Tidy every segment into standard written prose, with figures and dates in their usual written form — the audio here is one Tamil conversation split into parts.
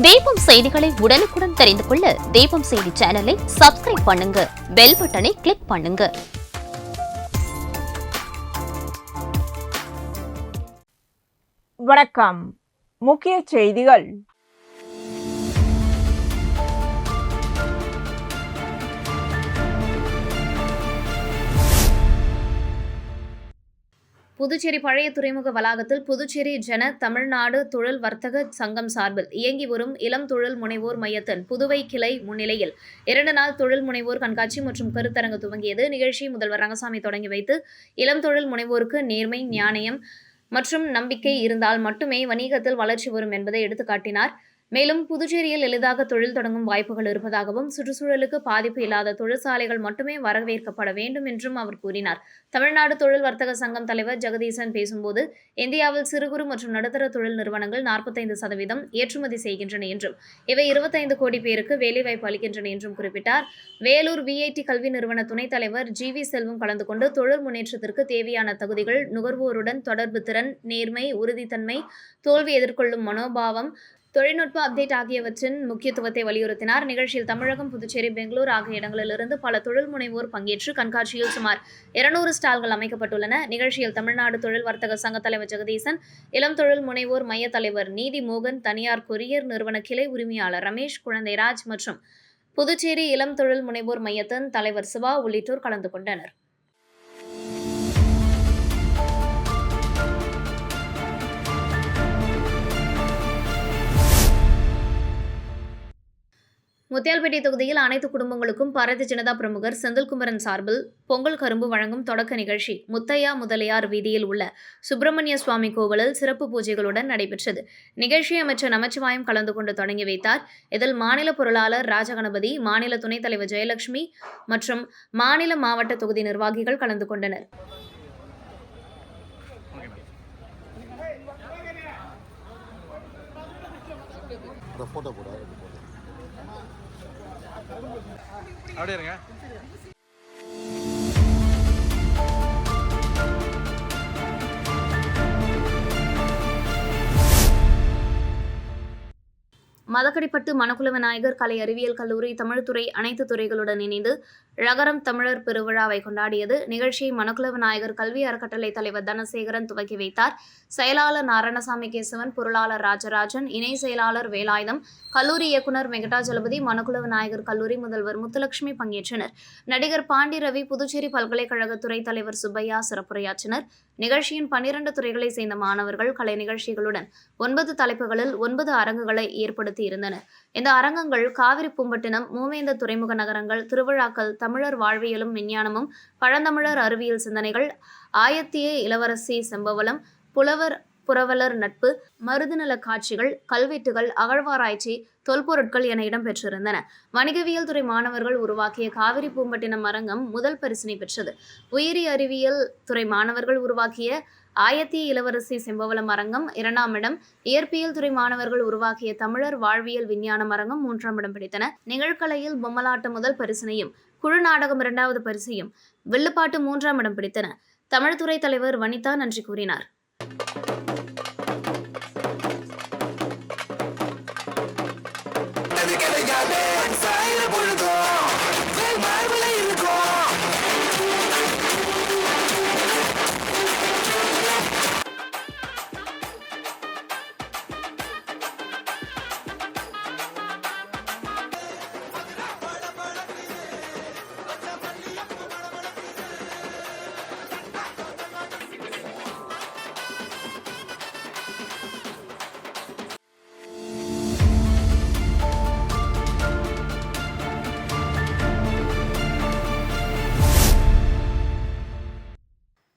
தீபம் செய்திகளை உடனுக்குடன் தெரிந்து கொள்ள தீபம் செய்தி சேனலை சப்ஸ்கிரைப் பண்ணுங்க, பெல் பட்டனை கிளிக் பண்ணுங்க. வணக்கம். முக்கிய செய்திகள். புதுச்சேரி பழைய துறைமுக வளாகத்தில் புதுச்சேரி ஜன தமிழ்நாடு தொழில் வர்த்தக சங்கம் சார்பில் இயங்கி வரும் இளம் தொழில் முனைவோர் மையத்தின் புதுவை கிளை முன்னிலையில் 2 நாள் தொழில் முனைவோர் கண்காட்சி மற்றும் கருத்தரங்கு துவங்கியது. நிகழ்ச்சி முதல்வர் ரங்கசாமி தொடங்கி வைத்து இளம் தொழில் முனைவோருக்கு நேர்மை, நியாயம் மற்றும் நம்பிக்கை இருந்தால் மட்டுமே வணிகத்தில் வளர்ச்சி வரும் என்பதை எடுத்துக்காட்டினார். மேலும் புதுச்சேரியில் எளிதாக தொழில் தொடங்கும் வாய்ப்புகள் இருப்பதாகவும் சுற்றுச்சூழலுக்கு பாதிப்பு இல்லாத தொழிற்சாலைகள் மட்டுமே வரவேற்கப்பட வேண்டும் என்றும் அவர் கூறினார். தமிழ்நாடு தொழில் வர்த்தக சங்கம் தலைவர் ஜெகதீசன் பேசும்போது, இந்தியாவில் சிறு குறு மற்றும் நடுத்தர தொழில் நிறுவனங்கள் 45% ஏற்றுமதி செய்கின்றன என்றும் இவை 25 கோடி பேருக்கு வேலைவாய்ப்பு அளிக்கின்றன என்றும் குறிப்பிட்டார். வேலூர் விஐடி கல்வி நிறுவன துணைத் தலைவர் ஜி.வி. செல்வம் கலந்து கொண்டு தொழில் முன்னேற்றத்திற்கு தேவையான தகுதிகள், நுகர்வோருடன் தொடர்பு திறன், நேர்மை, உறுதித்தன்மை, தோல்வி எதிர்கொள்ளும் மனோபாவம், தொழில்நுட்ப அப்டேட் ஆகியவற்றின் முக்கியத்துவத்தை வலியுறுத்தினார். நிகழ்ச்சியில் தமிழகம், புதுச்சேரி, பெங்களூர் ஆகிய இடங்களிலிருந்து பல தொழில் முனைவோர் பங்கேற்று கண்காட்சியில் சுமார் 200 ஸ்டால்கள் அமைக்கப்பட்டுள்ளன. நிகழ்ச்சியில் தமிழ்நாடு தொழில் வர்த்தக சங்க தலைவர் ஜெகதீசன், இளம் தொழில் முனைவோர் மைய தலைவர் நீதி மோகன், தனியார் கொரியர் நிறுவன கிளை உரிமையாளர் ரமேஷ் குழந்தைராஜ் மற்றும் புதுச்சேரி இளம் தொழில் முனைவோர் மையத்தின் தலைவர் சிவா உள்ளிட்டோர் கலந்து கொண்டனர். முத்தியால்பேட்டை தொகுதியில் அனைத்து குடும்பங்களுக்கும் பாரதிய ஜனதா பிரமுகர் செந்தில்குமரன் சார்பில் பொங்கல் கரும்பு வழங்கும் தொடக்க நிகழ்ச்சி முத்தையா முதலியார் வீதியில் உள்ள சுப்பிரமணிய சுவாமி கோவிலில் சிறப்பு பூஜைகளுடன் நடைபெற்றது. நிகழ்ச்சியை அமைச்சர் நமச்சிவாயம் கலந்து கொண்டு தொடங்கி வைத்தார். இதில் மாநில பொருளாளர் ராஜகணபதி, மாநில துணைத் தலைவர் ஜெயலட்சுமி மற்றும் மாநில மாவட்ட தொகுதி நிர்வாகிகள் கலந்து கொண்டனர். அப்படியே இருங்க. மதக்கடிப்பட்டு மணக்குள விநாயகர் கலை அறிவியல் கல்லூரி தமிழ்துறை அனைத்து துறைகளுடன் இணைந்து ழகரம் தமிழர் பெருவிழாவை கொண்டாடியது. நிகழ்ச்சியை மணக்குள விநாயகர் கல்வி அறக்கட்டளை தலைவர் தனசேகரன் துவக்கி வைத்தார். செயலாளர் நாராயணசாமி கேசவன், பொருளாளர் ராஜராஜன், இணை செயலாளர் வேலாயுதம், கல்லூரி இயக்குநர் வெங்கடாஜலபதி, மணக்குள விநாயகர் கல்லூரி முதல்வர் முத்துலட்சுமி பங்கேற்றனர். நடிகர் பாண்டி ரவி, புதுச்சேரி பல்கலைக்கழக துறை தலைவர் சுப்பையா சிறப்புரையாற்றினர். நிகழ்ச்சியின் 12 துறைகளை சேர்ந்த மாணவர்கள் கலை நிகழ்ச்சிகளுடன் 9 தலைப்புகளில் 9 அரங்குகளை ஏற்படுத்தி இருந்தனர். இந்த அரங்கங்கள் காவிரி பூம்பட்டினம், மூவேந்த துறைமுக நகரங்கள், திருவிழாக்கள், தமிழர் வாழ்வியலும் விஞ்ஞானமும், பழந்தமிழர் அறிவியல் சிந்தனைகள், ஆயத்திய இளவரசி செம்பவளம், புலவர் புரவலர் நட்பு, மருதுநல காட்சிகள், கல்வெட்டுகள், அகழ்வாராய்ச்சி, தொல்பொருட்கள் என இடம்பெற்றிருந்தன. வணிகவியல் துறை மாணவர்கள் உருவாக்கிய காவிரி பூம்பட்டினம் அரங்கம் முதல் பரிசினை பெற்றது. உயிரி அறிவியல் துறை மாணவர்கள் உருவாக்கிய ஆயத்திய இளவரசி செம்பவளம் அரங்கம் 2ஆம் இடம், இயற்பியல் துறை மாணவர்கள் உருவாக்கிய தமிழர் வாழ்வியல் விஞ்ஞானம் அரங்கம் 3ஆம் இடம் பிடித்தன. நிகழ்கலையில் பொம்மலாட்டம் முதல் பரிசினையும், குழு நாடகம் 2வது பரிசையும், வில்லுப்பாட்டு 3ஆம் இடம் பிடித்தன. தமிழ்துறை தலைவர் வனிதா நன்றி கூறினார்.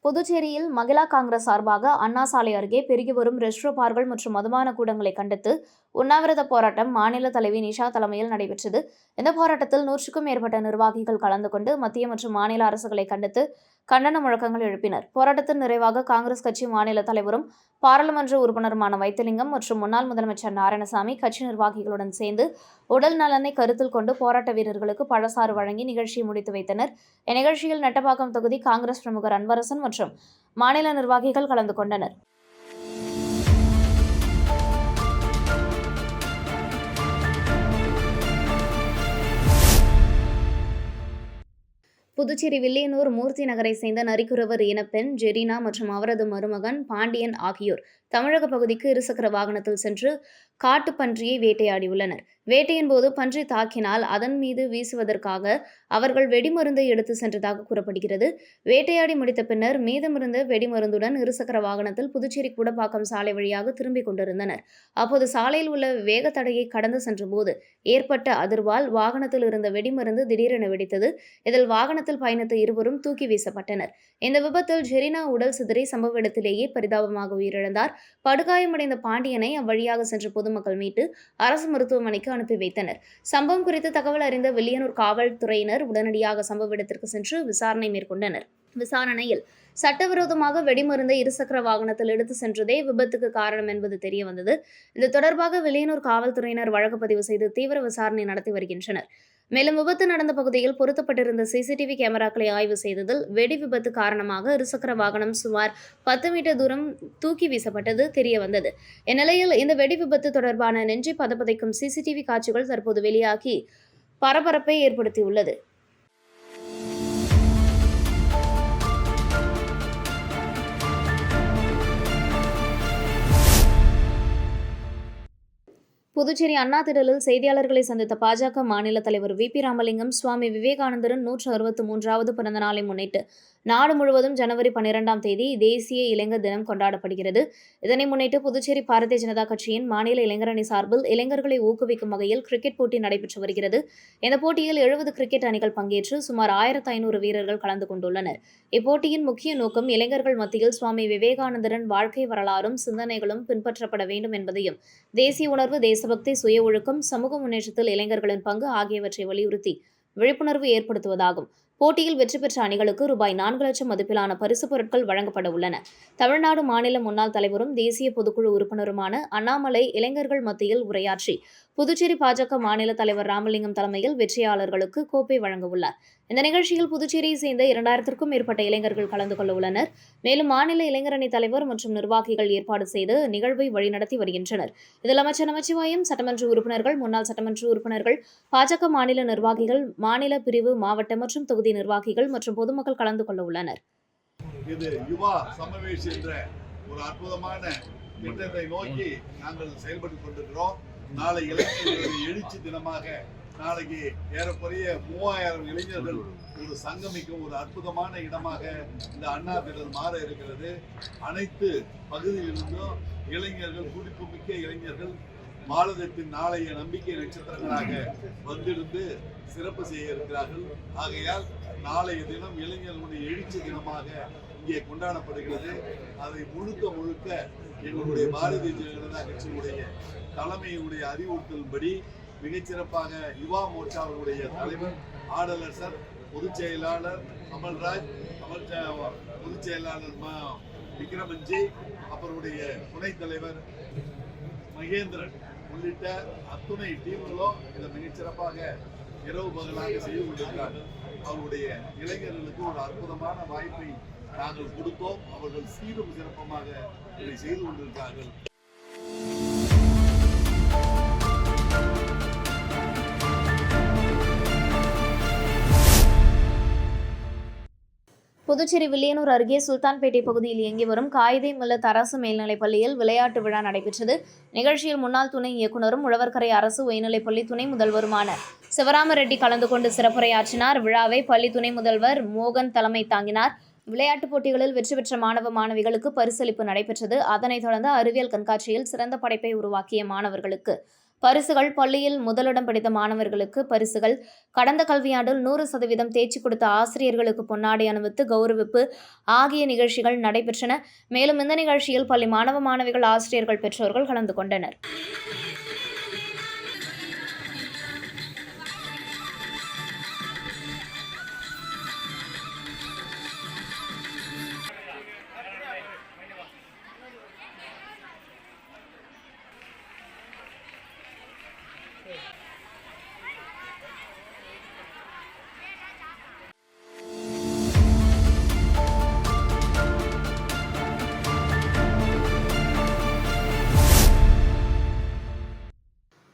புதுச்சேரியில் மகிழா காங்கிரஸ் சார்பாக அண்ணா சாலை அருகே பெருகி வரும் ரெஸ்ட்ரோ பார்கள் மற்றும் மதுபான கூடங்களை கண்டித்து உண்ணாவிரத போராட்டம் மாநில தலைவி நிஷா தலைமையில் நடைபெற்றது. இந்த போராட்டத்தில் 100க்கும் மேற்பட்ட நிர்வாகிகள் கலந்து கொண்டு மத்திய மற்றும் மாநில அரசுகளை கண்டித்து கண்டன முழக்கங்கள் எழுப்பினர். போராட்டத்தின் நிறைவாக காங்கிரஸ் கட்சி மாநில தலைவரும் பாராளுமன்ற உறுப்பினருமான வைத்திலிங்கம் மற்றும் முன்னாள் முதலமைச்சர் நாராயணசாமி கட்சி நிர்வாகிகளுடன் சேர்ந்து உடல் நலனை கருத்தில் கொண்டு போராட்ட வீரர்களுக்கு பழசாறு வழங்கி நிகழ்ச்சியை முடித்து வைத்தனர். இந்நிகழ்ச்சியில் நெட்டப்பாக்கம் தொகுதி காங்கிரஸ் பிரமுகர் அன்பரசன் மற்றும் மாநில நிர்வாகிகள் கலந்து கொண்டனர். புதுச்சேரி வில்லியனூர் மூர்த்தி நகரை சேர்ந்த நரிக்குறவர் இனப்பெண் ஜெரீனா மற்றும் அவரது மருமகன் பாண்டியன் ஆகியோர் தமிழக பகுதிக்கு இருசக்கர வாகனத்தில் சென்று காட்டுப்பன்றியை வேட்டையாடியுள்ளனர். வேட்டையின் போது பன்றி தாக்கினால் அதன் மீது வீசுவதற்காக அவர்கள் வெடிமருந்தை எடுத்து சென்றதாக கூறப்படுகிறது. வேட்டையாடி முடித்த பின்னர் மீதமிருந்த வெடிமருந்துடன் இருசக்கர வாகனத்தில் புதுச்சேரி கூடப்பாக்கம் சாலை வழியாக திரும்பிக் கொண்டிருந்தனர். அப்போது சாலையில் உள்ள வேகத்தடையை கடந்து சென்றபோது ஏற்பட்ட அதிர்வால் வாகனத்தில் இருந்த வெடிமருந்து திடீரென வெடித்தது. இதில் வாகனத்தில் பயணித்த இருவரும் தூக்கி வீசப்பட்டனர். இந்த விபத்தில் ஜெரீனா உடல் சிதறி சம்பவ இடத்திலேயே பரிதாபமாக உயிரிழந்தார். படுகாயமடைந்த பாண்டியனை அவ்வழியாக சென்ற பொதுமக்கள் மீட்டு அரசு மருத்துவமனைக்கு அனுப்பி வைத்தனர். சம்பவம் குறித்து தகவல் அறிந்த வில்லியனூர் காவல்துறையினர் உடனடியாக சம்பவ இடத்திற்கு சென்று விசாரணை மேற்கொண்டனர். விசாரணையில் சட்டவிரோதமாக வெடிமருந்தை இருசக்கர வாகனத்தில் எடுத்து சென்றதே விபத்துக்கு காரணம் என்பது தெரியவந்தது. இது தொடர்பாக வில்லியனூர் காவல்துறையினர் வழக்கு பதிவு செய்து தீவிர விசாரணை நடத்தி வருகின்றனர். மேலும் விபத்து நடந்த பகுதியில் பொருத்தப்பட்டிருந்த சிசிடிவி கேமராக்களை ஆய்வு செய்ததில் வெடி விபத்து காரணமாக இருசக்கர வாகனம் சுமார் 10 மீட்டர் தூரம் தூக்கி வீசப்பட்டது தெரியவந்தது. இந்நிலையில் இந்த வெடி விபத்து தொடர்பான நெஞ்சை பதப்பதைக்கும் சிசிடிவி காட்சிகள் தற்போது வெளியாகி பரபரப்பை ஏற்படுத்தியுள்ளது. புதுச்சேரி அண்ணா திடலில் செய்தியாளர்களை சந்தித்த பாஜக மாநில தலைவர் வி.பி. ராமலிங்கம், சுவாமி விவேகானந்தரின் 163வது பிறந்த நாளை முன்னிட்டு நாடு முழுவதும் ஜனவரி 12ஆம் தேதி தேசிய இளைஞர் தினம் கொண்டாடப்படுகிறது. இதனை முன்னிட்டு புதுச்சேரி பாரதிய ஜனதா கட்சியின் மாநில இளைஞரணி சார்பில் இளைஞர்களை ஊக்குவிக்கும் வகையில் கிரிக்கெட் போட்டி நடைபெற்று வருகிறது. இந்த போட்டியில் 70 கிரிக்கெட் அணிகள் பங்கேற்று சுமார் 1500 வீரர்கள் கலந்து கொண்டுள்ளனர். இப்போட்டியின் முக்கிய நோக்கம் இளைஞர்கள் மத்தியில் சுவாமி விவேகானந்தரின் வாழ்க்கை வரலாறும் சிந்தனைகளும் பின்பற்றப்பட வேண்டும் என்பதையும், தேசிய உணர்வு, தேசபக்தி, சுய ஒழுக்கம், சமூக முன்னேற்றத்தில் இளைஞர்களின் பங்கு ஆகியவற்றை வலியுறுத்தி விழிப்புணர்வு ஏற்படுத்துவதாகும். போட்டியில் வெற்றி பெற்ற அணிகளுக்கு ரூபாய் 4 லட்சம் மதிப்பிலான பரிசுப் பொருட்கள் வழங்கப்பட உள்ளன. தமிழ்நாடு மாநில முன்னாள் தலைவரும் தேசிய பொதுக்குழு உறுப்பினருமான அண்ணாமலை இளைஞர்கள் மத்தியில் உரையாற்றி புதுச்சேரி பாஜக மாநில தலைவர் ராமலிங்கம் தலைமையில் வெற்றியாளர்களுக்கு கோப்பை வழங்க உள்ளார். இந்த நிகழ்ச்சியில் புதுச்சேரியை சேர்ந்த 2000க்கும் மேற்பட்ட இளைஞர்கள் கலந்து கொள்ள உள்ளனர். மேலும் மாநில இளைஞரணி தலைவர் மற்றும் நிர்வாகிகள் ஏற்பாடு செய்து நிகழ்வை வழிநடத்தி வருகின்றனர். இதில் அமைச்சர் நமச்சிவாயம், சட்டமன்ற உறுப்பினர்கள், முன்னாள் சட்டமன்ற உறுப்பினர்கள், பாஜக மாநில நிர்வாகிகள், மாநில பிரிவு, மாவட்ட மற்றும் தொகுதி நிர்வாகிகள் மற்றும் பொதுமக்கள் கலந்து கொள்ள உள்ளனர். இது யுவா சமவேஷ் என்ற ஒரு அற்புதமான திட்டத்தை நோக்கி நாங்கள் செயல்பட்டு கொண்டிருக்கிறோம். நாளை இளைஞர்களுடைய எழுச்சி தினமாக நாளைக்கு ஏறக்குறைய 3000 இளைஞர்கள் ஒரு சங்கமிக்கும் ஒரு அற்புதமான இடமாக இந்த அண்ணா திடல் மாற இருக்கிறது. அனைத்து பகுதியிலிருந்தும் இளைஞர்கள், துடிப்புமிக்க இளைஞர்கள் பாரதத்தின் நாளைய நம்பிக்கை நட்சத்திரங்களாக வந்திருந்து சிறப்பு செய்ய இருக்கிறார்கள். ஆகையால் நாளைய தினம் இளைஞர்களுடைய எழுச்சி தினமாக இங்கே கொண்டாடப்படுகிறது. அதை முழுக்க எங்களுடைய பாரதிய ஜனதா கட்சியினுடைய தலைமையினுடைய அறிவுறுத்தலின்படி மிகச்சிறப்பாக யுவா மோர்ச்சாவுடைய தலைவர் ஆடலரசர், பொதுச் செயலாளர் அமல்ராஜ், பொதுச் செயலாளர் விக்ரமஞ்சி, அவருடைய துணைத் தலைவர் மகேந்திரன் உள்ளிட்ட அத்துணை டீம்களும் இதை மிகச்சிறப்பாக இரவு பகலாக செய்து கொண்டிருக்கிறார்கள். அவருடைய இளைஞர்களுக்கு ஒரு அற்புதமான வாய்ப்பை நாங்கள் கொடுத்தோம். அவர்கள் சீரும் சிறப்பமாக இதை செய்து கொண்டிருக்கிறார்கள். புதுச்சேரி வில்லியனூர் அருகே சுல்தான்பேட்டை பகுதியில் இயங்கி வரும் காயிதே மில்லத் அரசு மேல்நிலைப் பள்ளியில் விளையாட்டு விழா நடைபெற்றது. நிகழ்ச்சியில் முன்னாள் துணை இயக்குநரும் உழவர்கரை அரசு உயர்நிலைப்பள்ளி துணை முதல்வருமான சிவராமரெட்டி கலந்து கொண்டு சிறப்புரையாற்றினார். விழாவை பள்ளி துணை முதல்வர் மோகன் தலைமை தாங்கினார். விளையாட்டுப் போட்டிகளில் வெற்றி பெற்ற மாணவ மாணவிகளுக்கு பரிசளிப்பு நடைபெற்றது. அதனைத் தொடர்ந்து அறிவியல் கண்காட்சியில் சிறந்த படைப்பை உருவாக்கிய மாணவர்களுக்கு பரிசுகள், பள்ளியில் முதலிடம் பிடித்த மாணவர்களுக்கு பரிசுகள், கடந்த கல்வியாண்டில் 100% தேர்ச்சி கொடுத்த ஆசிரியர்களுக்கு பொன்னாடை அணிவித்து கௌரவிப்பு ஆகிய நிகழ்ச்சிகள் நடைபெற்றன. மேலும் இந்த நிகழ்ச்சியில் பள்ளி மாணவ மாணவிகள், ஆசிரியர்கள், பெற்றோர்கள் கலந்து கொண்டனர்.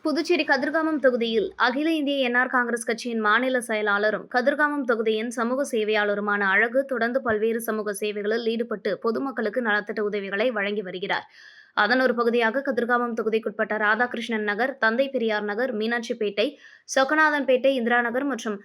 புதுச்சேரி கதிர்காமம் தொகுதியில் அகில இந்திய என்ஆர் காங்கிரஸ் கட்சியின் மாநில செயலாளரும் கதிர்காமம் தொகுதியின் சமூக சேவையாளருமான அழகு தொடர்ந்து பல்வேறு சமூக சேவைகளில் ஈடுபட்டு பொதுமக்களுக்கு நலத்திட்ட உதவிகளை வழங்கி வருகிறார். அதன் ஒரு பகுதியாக கதிர்காமம் தொகுதிக்குட்பட்ட ராதாகிருஷ்ணன் நகர், தந்தை பெரியார் நகர், மீனாட்சிப்பேட்டை, சொக்கநாதன்பேட்டை, இந்திரா நகர் மற்றும்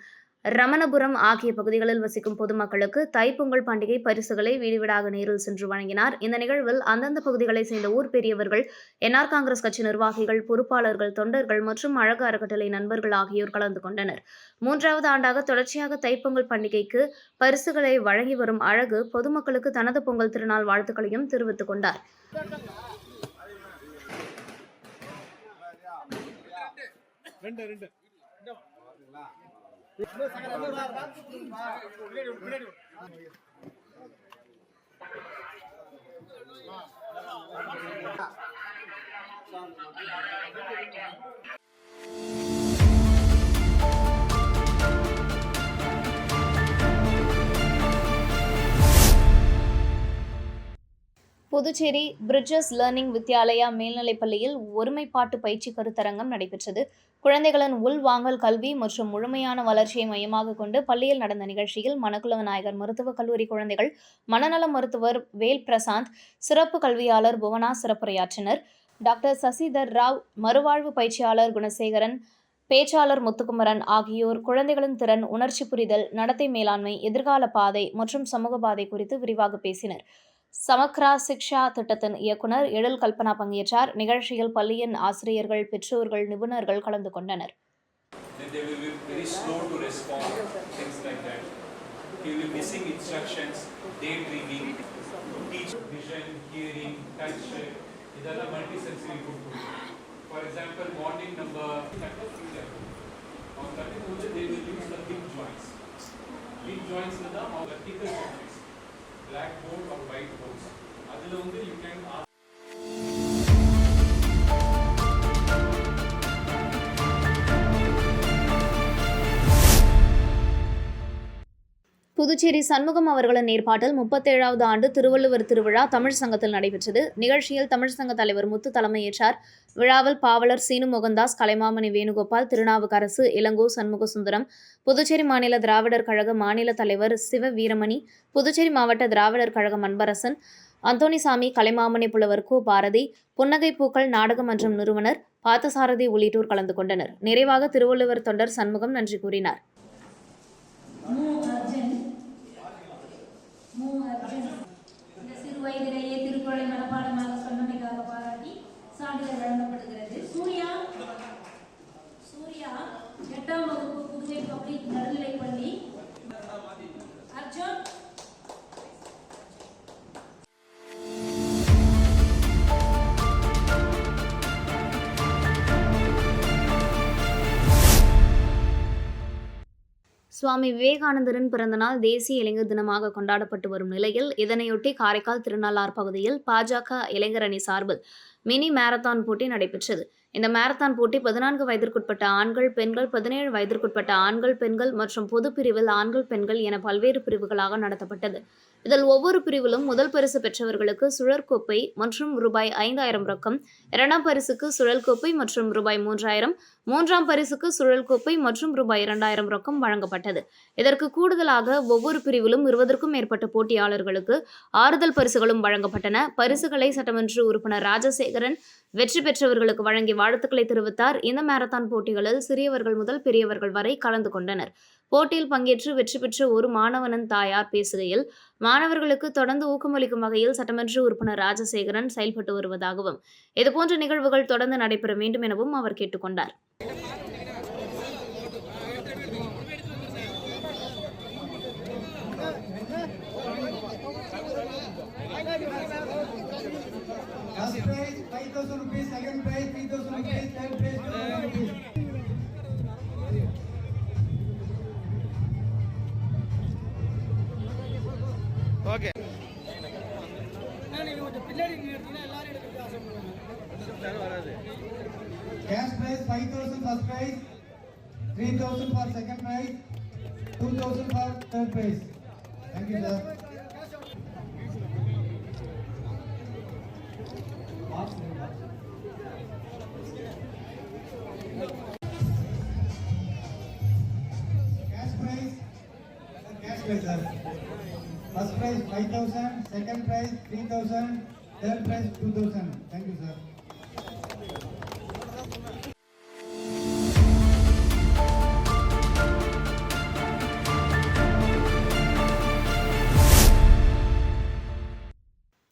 ரமணபுரம் ஆகிய பகுதிகளில் வசிக்கும் பொதுமக்களுக்கு தைப்பொங்கல் பண்டிகை பரிசுகளை வீடு வீடாக நேரில் சென்று வழங்கினார். இந்த நிகழ்வில் அந்தந்த பகுதிகளைச் சேர்ந்த ஊர் பெரியவர்கள், என்ஆர் காங்கிரஸ் கட்சி நிர்வாகிகள், பொறுப்பாளர்கள், தொண்டர்கள் மற்றும் அழகு அறக்கட்டளை நண்பர்கள் ஆகியோர் கலந்து கொண்டனர். 3வது ஆண்டாக தொடர்ச்சியாக தைப்பொங்கல் பண்டிகைக்கு பரிசுகளை வழங்கி வரும் அழகு பொதுமக்களுக்கு தனது பொங்கல் திருநாள் வாழ்த்துக்களையும் தெரிவித்துக் கொண்டார். புதுச்சேரி பிரிட்ஜஸ் லேர்னிங் வித்யாலயா மேல்நிலைப்பள்ளியில் ஒருமைப்பாட்டு பயிற்சி கருத்தரங்கம் நடைபெற்றது. குழந்தைகளின் உள்வாங்கல் கல்வி மற்றும் முழுமையான வளர்ச்சியை மையமாக கொண்டு பள்ளியில் நடந்த நிகழ்ச்சியில் மணக்குள விநாயகர் மருத்துவக் கல்லூரி குழந்தைகள் மனநல மருத்துவர் வேல் பிரசாந்த், சிறப்பு கல்வியாளர் புவனா சிறப்புரையாற்றினர். டாக்டர் சசிதர் ராவ், மறுவாழ்வு பயிற்சியாளர் குணசேகரன், பேச்சாளர் முத்துக்குமரன் ஆகியோர் குழந்தைகளின் திறன், உணர்ச்சி புரிதல், நடத்தை மேலாண்மை, எதிர்கால பாதை மற்றும் சமூக பாதை குறித்து விரிவாக பேசினர். சமக்ரா சிக்ஷா திட்டத்தின் இயக்குநர் எழில் கல்பனா பங்கேற்றார். நிகழ்ச்சியில் பள்ளியின் ஆசிரியர்கள், பெற்றோர்கள், நிபுணர்கள் கலந்து கொண்டனர். black board or white boards. அதில் வந்து you can புதுச்சேரி சண்முகம் அவர்களின் ஏற்பாட்டில் 37வது ஆண்டு திருவள்ளுவர் திருவிழா தமிழ் சங்கத்தில் நடைபெற்றது. நிகழ்ச்சியில் தமிழ் சங்க தலைவர் முத்து தலைமையேற்றார். விழாவில் பாவலர் சீனு மோகன்தாஸ், கலைமாமணி வேணுகோபால், திருநாவுக்கரசு, இளங்கோ, சண்முகசுந்தரம், புதுச்சேரி மாநில திராவிடர் கழக மாநில தலைவர் சிவ வீரமணி, புதுச்சேரி மாவட்ட திராவிடர் கழகம் அன்பரசன், அந்தோணிசாமி, கலைமாமணி புலவர் கோ பாரதி, புன்னகை பூக்கள் நாடக மன்றம் நிறுவனர் பார்த்தசாரதி உள்ளிட்டோர் கலந்து கொண்டனர். நிறைவாக திருவள்ளுவர் தொண்டர் சண்முகம் நன்றி கூறினார். இந்த சிறு வயதிலேயே திருக்குறளை மனப்பாடமாக சொன்னமைக்காக பாராட்டி சான்றிதழ் வழங்கப்படுகிறது. சூர்யா 8ஆம் வகுப்பு புதுவை பப்ளிக் நடுநிலைப்பள்ளி. அர்ஜுன் சுவாமி விவேகானந்தரின் பிறந்தநாள் தேசிய இளைஞர் தினமாக கொண்டாடப்பட்டு வரும் நிலையில் இதனையொட்டி காரைக்கால் திருநள்ளார் பகுதியில் பாஜக இளைஞர் அணி சார்பில் மினி மாரத்தான் போட்டி நடைபெற்றது. இந்த மாரத்தான் போட்டி 14 வயதிற்குட்பட்ட ஆண்கள், பெண்கள், 17 வயதிற்குட்பட்ட ஆண்கள், பெண்கள் மற்றும் பொது பிரிவில் ஆண்கள், பெண்கள் என பல்வேறு பிரிவுகளாக நடத்தப்பட்டது. இதில் ஒவ்வொரு பிரிவிலும் முதல் பரிசு பெற்றவர்களுக்கு சுழற்கோப்பை மற்றும் ரூபாய் 5000 ரொக்கம், 2ஆம் பரிசுக்கு சுழல் கோப்பை மற்றும் ரூபாய் 3000, 3ஆம் பரிசுக்கு சுழல் கோப்பை மற்றும் ரூபாய் 2000 ரொக்கம் வழங்கப்பட்டது. இதற்கு கூடுதலாக ஒவ்வொரு பிரிவிலும் 20க்கும் மேற்பட்ட போட்டியாளர்களுக்கு ஆறுதல் பரிசுகளும் வழங்கப்பட்டன. பரிசுகளை சட்டமன்ற உறுப்பினர் ராஜசேகரன் வெற்றி பெற்றவர்களுக்கு வழங்கி வாழ்த்துக்களை தெரிவித்தார். இந்த மாரத்தான் போட்டிகளில் சிறியவர்கள் முதல் பெரியவர்கள் வரை கலந்து கொண்டனர். போட்டியில் பங்கேற்று வெற்றி பெற்ற ஒரு மாணவனின் தாயார் பேசுகையில், மாணவர்களுக்கு தொடர்ந்து ஊக்கமளிக்கும் வகையில் சட்டமன்ற உறுப்பினர் ராஜசேகரன் செயல்பட்டு வருவதாகவும், இதுபோன்ற நிகழ்வுகள் தொடர்ந்து நடைபெற வேண்டும் எனவும் அவர் கேட்டுக்கொண்டார். First prize 5,000 rupees, second prize 3,000 rupees, third prize 2,000 rupees. Okay. Cash prize 5,000 first prize, 3,000 for second prize, 2,000 for third prize. Thank you, sir. prize, sir. First prize 5,000, second prize 3,000, third prize 2,000. Thank you, sir.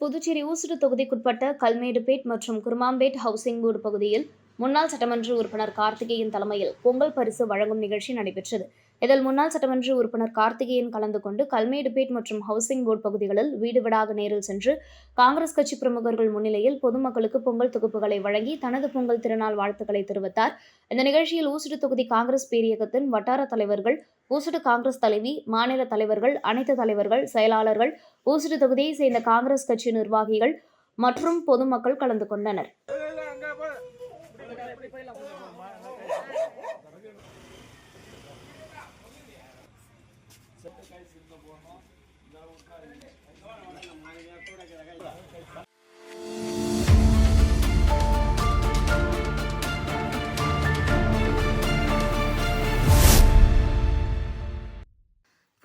Puducherry Oussudu தொகுதிக்குட்பட்ட கல்மேடுபேட் மற்றும் குருமாம்பேட் ஹவுசிங் போர்டு பகுதியில் முன்னாள் சட்டமன்ற உறுப்பினர் கார்த்திகேயன் தலைமையில் பொங்கல் பரிசு வழங்கும் நிகழ்ச்சி நடைபெற்றது. இதில் முன்னாள் சட்டமன்ற உறுப்பினர் கார்த்திகேயன் கலந்து கொண்டு கல்மேடுபேட் மற்றும் ஹவுசிங் போர்டு பகுதிகளில் வீடு வீடாக நேரில் சென்று காங்கிரஸ் கட்சி பிரமுகர்கள் முன்னிலையில் பொதுமக்களுக்கு பொங்கல் தொகுப்புகளை வழங்கி தனது பொங்கல் திருநாள் வாழ்த்துக்களை தெரிவித்தார். இந்த நிகழ்ச்சியில் ஊசுடு தொகுதி காங்கிரஸ் பேரியக்கத்தின் வட்டார தலைவர்கள், ஊசுடு காங்கிரஸ் தலைவி, மாநில தலைவர்கள், அனைத்து தலைவர்கள், செயலாளர்கள், ஊசுடு தொகுதியை சேர்ந்த காங்கிரஸ் கட்சி நிர்வாகிகள் மற்றும் பொதுமக்கள் கலந்து கொண்டனர்.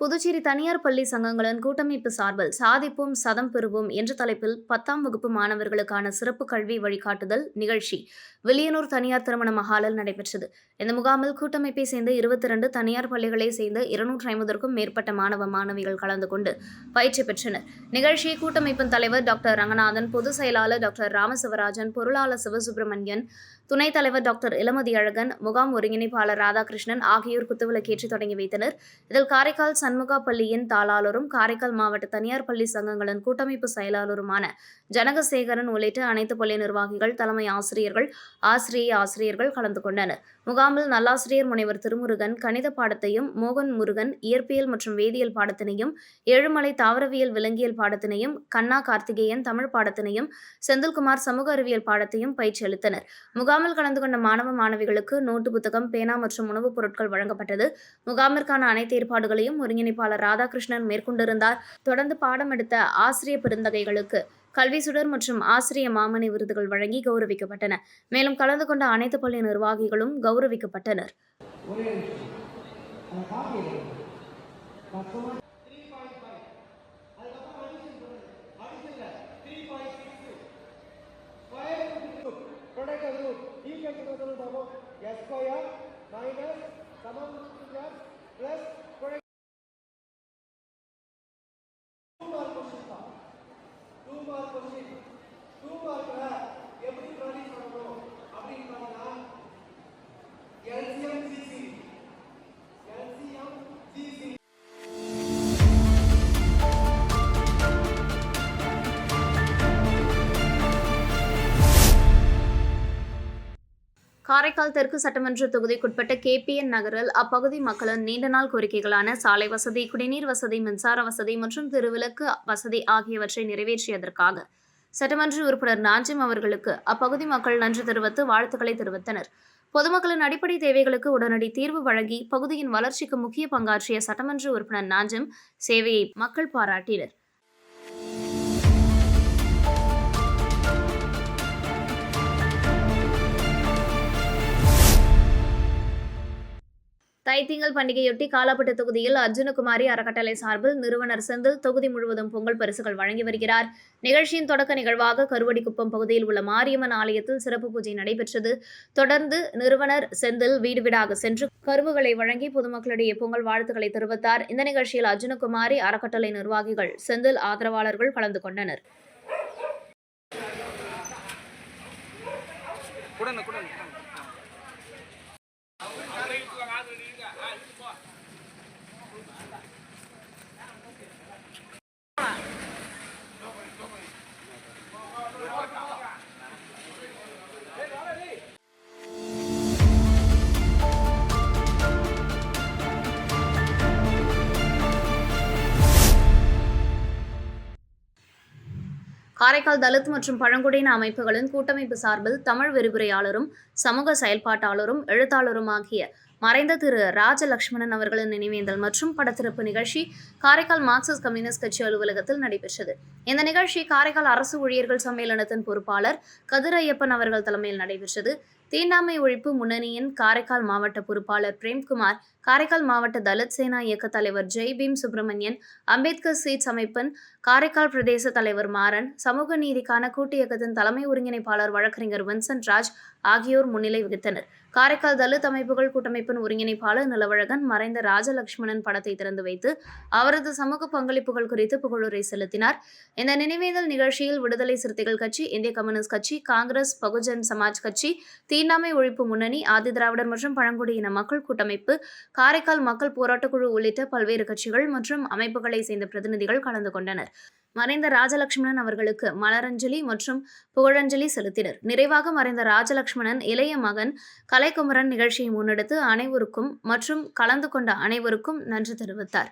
புதுச்சேரி தனியார் பள்ளி சங்கங்களின் கூட்டமைப்பு சார்பில் சாதிப்போம் சதம் பெறுவோம் என்ற தலைப்பில் 10ஆம் வகுப்பு மாணவர்களுக்கான சிறப்பு கல்வி வழிகாட்டுதல் நிகழ்ச்சி வில்லியனூர் தனியார் திருமண மஹாலில் நடைபெற்றது. இந்த முகாமில் கூட்டமைப்பை சேர்ந்த 22 தனியார் பள்ளிகளை சேர்ந்த 250க்கும் மேற்பட்ட மாணவ மாணவிகள் கலந்து கொண்டு பயிற்சி பெற்றனர். நிகழ்ச்சியை கூட்டமைப்பின் தலைவர் டாக்டர் ரங்கநாதன், பொதுச் செயலாளர் டாக்டர் ராமசிவராஜன், பொருளாளர் சிவசுப்பிரமணியன், துணைத் தலைவர் டாக்டர் இளமதி அழகன், முகாம் ஒருங்கிணைப்பாளர் ராதாகிருஷ்ணன் ஆகியோர் குத்துவிளக்கேற்றி தொடங்கி வைத்தனர். இதில் காரைக்கால் சண்முகா பள்ளியின் தாளாளரும் காரைக்கால் மாவட்ட தனியார் பள்ளி சங்கங்களின் கூட்டமைப்பு செயலாளருமான ஜனகசேகரன் உள்ளிட்ட அனைத்து பள்ளி நிர்வாகிகள், தலைமை ஆசிரியர்கள், ஆசிரியர்கள் கலந்து கொண்டனர். முகாமில் நல்லாசிரியர் முனைவர் திருமுருகன் கணித பாடத்தையும், மோகன் முருகன் இயற்பியல் மற்றும் வேதியியல் பாடத்தினையும், ஏழுமலை தாவரவியல் விலங்கியல் பாடத்தினையும், கண்ணா கார்த்திகேயன் தமிழ் பாடத்தினையும், செந்தில்குமார் சமூக அறிவியல் பாடத்தையும் பயிற்சி அளித்தனர். முகாமில் கலந்து கொண்ட மாணவ மாணவிகளுக்கு நோட்டு புத்தகம், பேனா மற்றும் உணவுப் பொருட்கள் வழங்கப்பட்டது. முகாமிற்கான அனைத்து ஏற்பாடுகளையும் ஒருங்கிணைப்பாளர் ராதாகிருஷ்ணன் மேற்கொண்டிருந்தார். தொடர்ந்து பாடம் எடுத்த ஆசிரிய பெருந்தகைகளுக்கு கல்வி சுடர் மற்றும் ஆசிரிய மாமணி விருதுகள் வழங்கி கௌரவிக்கப்பட்டன. மேலும் கலந்து கொண்ட அனைத்து பள்ளி நிர்வாகிகளும் கௌரவிக்கப்பட்டனர். காரைக்கால் தெற்கு சட்டமன்ற தொகுதிக்குட்பட்ட KPN நகரில் அப்பகுதி மக்களின் நீண்ட நாள் கோரிக்கைகளான சாலை வசதி, குடிநீர் வசதி, மின்சார வசதி மற்றும் திருவிளக்கு வசதி ஆகியவற்றை நிறைவேற்றியதற்காக சட்டமன்ற உறுப்பினர் நாஞ்சிம் அவர்களுக்கு அப்பகுதி மக்கள் நன்றி தெரிவித்து வாழ்த்துக்களை தெரிவித்தனர். பொதுமக்களின் அடிப்படை தேவைகளுக்கு உடனடி தீர்வு வழங்கி பகுதியின் வளர்ச்சிக்கு முக்கிய பங்காற்றிய சட்டமன்ற உறுப்பினர் நாஞ்சிம் சேவையை மக்கள் பாராட்டினர். தைத்திங்கள் பண்டிகையொட்டி காலாப்பட்டு தொகுதியில் அர்ஜுனகுமாரி அறக்கட்டளை சார்பில் நிறுவனர் செந்தில் தொகுதி முழுவதும் பொங்கல் பரிசுகள் வழங்கி வருகிறார். நிகழ்ச்சியின் தொடக்க நிகழ்வாக கருவடிக்குப்பம் பகுதியில் உள்ள மாரியம்மன் ஆலயத்தில் சிறப்பு பூஜை நடைபெற்றது. தொடர்ந்து நிறுவனர் செந்தில் வீடு வீடாக சென்று கருவுகளை வழங்கி பொதுமக்களிடையே பொங்கல் வாழ்த்துக்களை தெரிவித்தார். இந்த நிகழ்ச்சியில் அர்ஜுனகுமாரி அறக்கட்டளை நிர்வாகிகள், செந்தில் ஆதரவாளர்கள் கலந்து கொண்டனர். காரைக்கால் தலித் மற்றும் பழங்குடியின அமைப்புகளின் கூட்டமைப்பு சார்பில் தமிழ் விரிவுரையாளரும் சமூக செயல்பாட்டாளரும் எழுத்தாளருமாகிய மறைந்த திரு ராஜலட்சுமணன் அவர்களின் நினைவேந்தல் மற்றும் படத்திறப்பு நிகழ்ச்சி காரைக்கால் மார்க்சிஸ்ட் கம்யூனிஸ்ட் கட்சி அலுவலகத்தில் நடைபெற்றது. இந்த நிகழ்ச்சி காரைக்கால் அரசு ஊழியர்கள் சம்மேளனத்தின் பொறுப்பாளர் கதிரையப்பன் அவர்கள் தலைமையில் நடைபெற்றது. தீண்டாமை ஒழிப்பு முன்னணியின் காரைக்கால் மாவட்ட பொறுப்பாளர் பிரேம்குமார், காரைக்கால் மாவட்ட தலித் சேனா இயக்க தலைவர் ஜெய்பீம் சுப்பிரமணியன், அம்பேத்கர் சீட்ஸ் அமைப்பின் காரைக்கால் பிரதேச தலைவர் மாறன், சமூக நீதிக்கான கூட்டு இயக்கத்தின் தலைமை ஒருங்கிணைப்பாளர் வழக்கறிஞர் வின்சென்ட் ராஜ் ஆகியோர் முன்னிலை வகித்தனர். காரைக்கால் தலித் அமைப்புகள் கூட்டமைப்பின் ஒருங்கிணைப்பாளர் நிலவழகன் மறைந்த ராஜலட்சுமணன் படத்தை திறந்து வைத்து அவரது சமூக பங்களிப்புகள் குறித்து புகழுரை செலுத்தினார். இந்த நினைவேந்தல் நிகழ்ச்சியில் விடுதலை சிறுத்தைகள் கட்சி, இந்திய கம்யூனிஸ்ட் கட்சி, காங்கிரஸ், பகுஜன் சமாஜ் கட்சி, தீண்டாமை ஒழிப்பு முன்னணி, ஆதிதிராவிடர் மற்றும் பழங்குடியின மக்கள் கூட்டமைப்பு, காரைக்கால் மக்கள் போராட்டக்குழு உள்ளிட்ட பல்வேறு கட்சிகள் மற்றும் அமைப்புகளை சேர்ந்த பிரதிநிதிகள் கலந்து கொண்டனர். மறைந்த ராஜலட்சுமணன் அவர்களுக்கு மலரஞ்சலி மற்றும் புகழஞ்சலி செலுத்தினர். நிறைவாக மறைந்த ராஜலட்சுமணன் இளைய மகன் கலைக்குமரன் நிகழ்ச்சியை முன்னெடுத்து அனைவருக்கும் மற்றும் கலந்து கொண்ட அனைவருக்கும் நன்றி தெரிவித்தார்.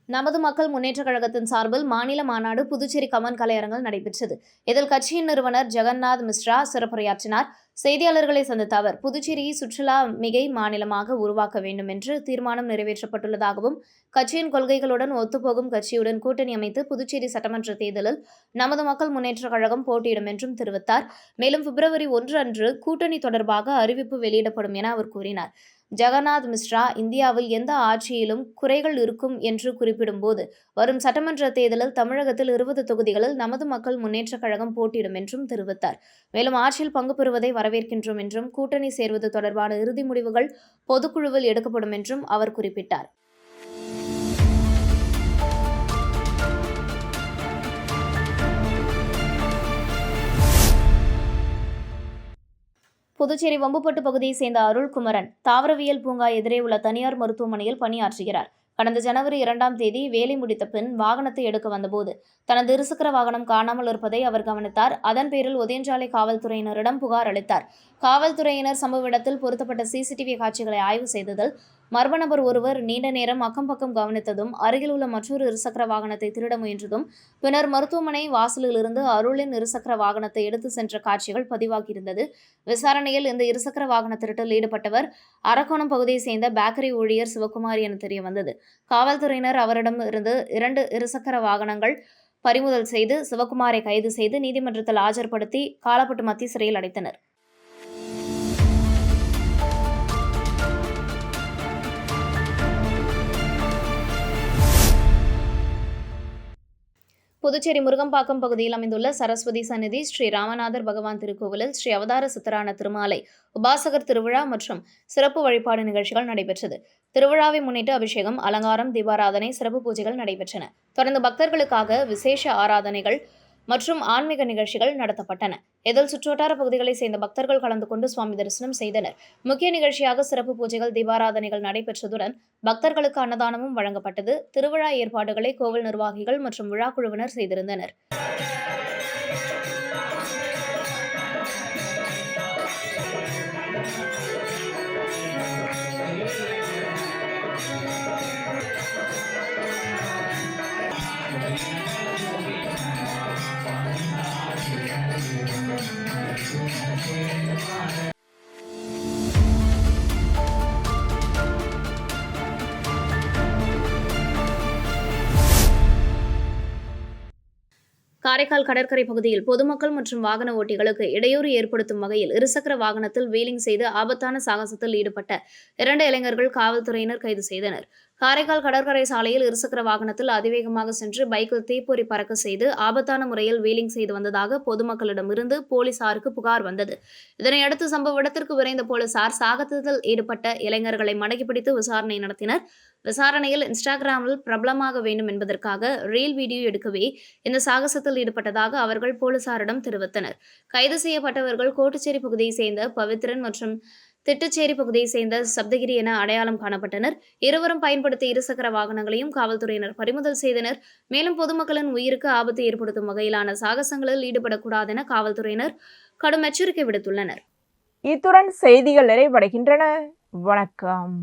நமது மக்கள் முன்னேற்ற கழகத்தின் சார்பில் மாநில மாநாடு புதுச்சேரி கமன் கலையரங்கில் நடைபெற்றது. இதில் கட்சியின் நிறுவனர் ஜெகநாத் மிஸ்ரா சிறப்புரையாற்றினார். செய்தியாளர்களை சந்தித்த அவர், புதுச்சேரியை சுற்றுலா மிகை மாநிலமாக உருவாக்க வேண்டும் என்று தீர்மானம் நிறைவேற்றப்பட்டுள்ளதாகவும், கட்சியின் கொள்கைகளுடன் ஒத்துப்போகும் கட்சியுடன் கூட்டணி அமைத்து புதுச்சேரி சட்டமன்ற தேர்தலில் நமது மக்கள் முன்னேற்ற கழகம் போட்டியிடும் என்றும் தெரிவித்தார். மேலும் February 1 அன்று கூட்டணி தொடர்பாக அறிவிப்பு வெளியிடப்படும் என அவர் கூறினார். ஜெகநாத் மிஸ்ரா, இந்தியாவில் எந்த ஆட்சியிலும் குறைகள் இருக்கும் என்று குறிப்பிடும்போது, வரும் சட்டமன்ற தேர்தலில் தமிழகத்தில் 20 தொகுதிகளில் நமது மக்கள் முன்னேற்ற கழகம் போட்டியிடும் என்றும் தெரிவித்தார். மேலும் ஆட்சியில் பங்கு பெறுவதை வரவேற்கின்றோம் என்றும், கூட்டணி சேர்வது தொடர்பான இறுதி முடிவுகள் பொதுக்குழுவில் எடுக்கப்படும் என்றும் அவர் குறிப்பிட்டார். புதுச்சேரி வம்புப்பட்டு பகுதியைச் சேர்ந்த அருள்குமரன் தாவரவியல் பூங்கா எதிரே உள்ள தனியார் மருத்துவமனையில் பணியாற்றுகிறார். கடந்த January 2 வேலை முடித்த பின் வாகனத்தை எடுக்க வந்தபோது தனது இருசக்கர வாகனம் காணாமல் இருப்பதை அவர் கவனித்தார். அதன் பேரில் ஒதியஞ்சாலை காவல்துறையினரிடம் புகார் அளித்தார். காவல்துறையினர் சம்பவ இடத்தில் பொருத்தப்பட்ட CCTV காட்சிகளை ஆய்வு செய்ததில் மர்ம நபர் ஒருவர் நீண்ட நேரம் அக்கம் பக்கம் கவனித்ததும், அருகில் உள்ள மற்றொரு இருசக்கர வாகனத்தை திருட முயன்றதும், பின்னர் மருத்துவமனை வாசலில் இருந்து அருளின் இருசக்கர வாகனத்தை எடுத்து சென்ற காட்சிகள் பதிவாகியிருந்தது. விசாரணையில் இந்த இருசக்கர வாகன திருட்டில் ஈடுபட்டவர் அரக்கோணம் பகுதியை சேர்ந்த பேக்கரி ஊழியர் சிவகுமார் என தெரிய வந்தது. காவல்துறையினர் அவரிடம் இருந்து 2 இருசக்கர வாகனங்கள் பறிமுதல் செய்து சிவகுமாரை கைது செய்து நீதிமன்றத்தில் ஆஜர்படுத்தி காலாப்பட்டு மத்திய சிறையில் அடைத்தனர். புதுச்சேரி முருகம்பாக்கம் பகுதியில் அமைந்துள்ள சரஸ்வதி சந்நிதி ஸ்ரீ ராமநாதர் பகவான் திருக்கோவிலில் ஸ்ரீ அவதார சித்தரான திருமாலை உபாசகர் திருவிழா மற்றும் சிறப்பு வழிபாடு நிகழ்ச்சிகள் நடைபெற்றது. திருவிழாவை முன்னிட்டு அபிஷேகம், அலங்காரம், தீபாராதனை, சிறப்பு பூஜைகள் நடைபெற்றன. தொடர்ந்து பக்தர்களுக்காக விசேஷ ஆராதனைகள் மற்றும் ஆன்மீக நிகழ்ச்சிகள் நடத்தப்பட்டன. இதில் சுற்றுவட்டார பகுதிகளைச் சேர்ந்த பக்தர்கள் கலந்து கொண்டு சுவாமி தரிசனம் செய்தனர். முக்கிய நிகழ்ச்சியாக சிறப்பு பூஜைகள், தீபாராதனைகள் நடைபெற்றதுடன் பக்தர்களுக்கு அன்னதானமும் வழங்கப்பட்டது. திருவிழா ஏற்பாடுகளை கோவில் நிர்வாகிகள் மற்றும் விழா குழுவினர் செய்திருந்தனர். காரைக்கால் கடற்கரை பகுதியில் பொதுமக்கள் மற்றும் வாகன ஓட்டிகளுக்கு இடையூறு ஏற்படுத்தும் வகையில் இருசக்கர வாகனத்தில் வீலிங் செய்து ஆபத்தான சாகசத்தில் ஈடுபட்ட 2 இளைஞர்கள் காவல்துறையினர் கைது செய்தனர். காரைக்கால் கடற்கரை சாலையில் இருசக்கர வாகனத்தில் அதிவேகமாக சென்று பைக்கில் தீப்பொறி பறக்க செய்து ஆபத்தான முறையில் வீலிங் செய்து வந்ததாக பொதுமக்களிடமிருந்து போலீசாருக்கு புகார் வந்தது. இதனையடுத்து சம்பவ இடத்திற்கு விரைந்த போலீசார் சாகசத்தில் ஈடுபட்ட இளைஞர்களை மடக்கி பிடித்து விசாரணை நடத்தினர். விசாரணையில் இன்ஸ்டாகிராமில் பிரபலமாக வேண்டும் என்பதற்காக ரீல் வீடியோ எடுக்கவே இந்த சாகசத்தில் ஈடுபட்டதாக அவர்கள் போலீசாரிடம் தெரிவித்தனர். கைது செய்யப்பட்டவர்கள் கோட்டுச்சேரி பகுதியைச் சேர்ந்த பவித்ரன் மற்றும் திட்டுச்சேரி பகுதியைச் சேர்ந்த சப்தகிரி என அடையாளம் காணப்பட்டனர். இருவரும் பயன்படுத்திய இருசக்கர வாகனங்களையும் காவல்துறையினர் பறிமுதல் செய்தனர். மேலும் பொதுமக்களின் உயிருக்கு ஆபத்து ஏற்படுத்தும் வகையிலான சாகசங்களில் ஈடுபடக்கூடாது என காவல்துறையினர் கடும் எச்சரிக்கை விடுத்துள்ளனர். இத்துடன் செய்திகள் நிறைவடைகின்றன. வணக்கம்.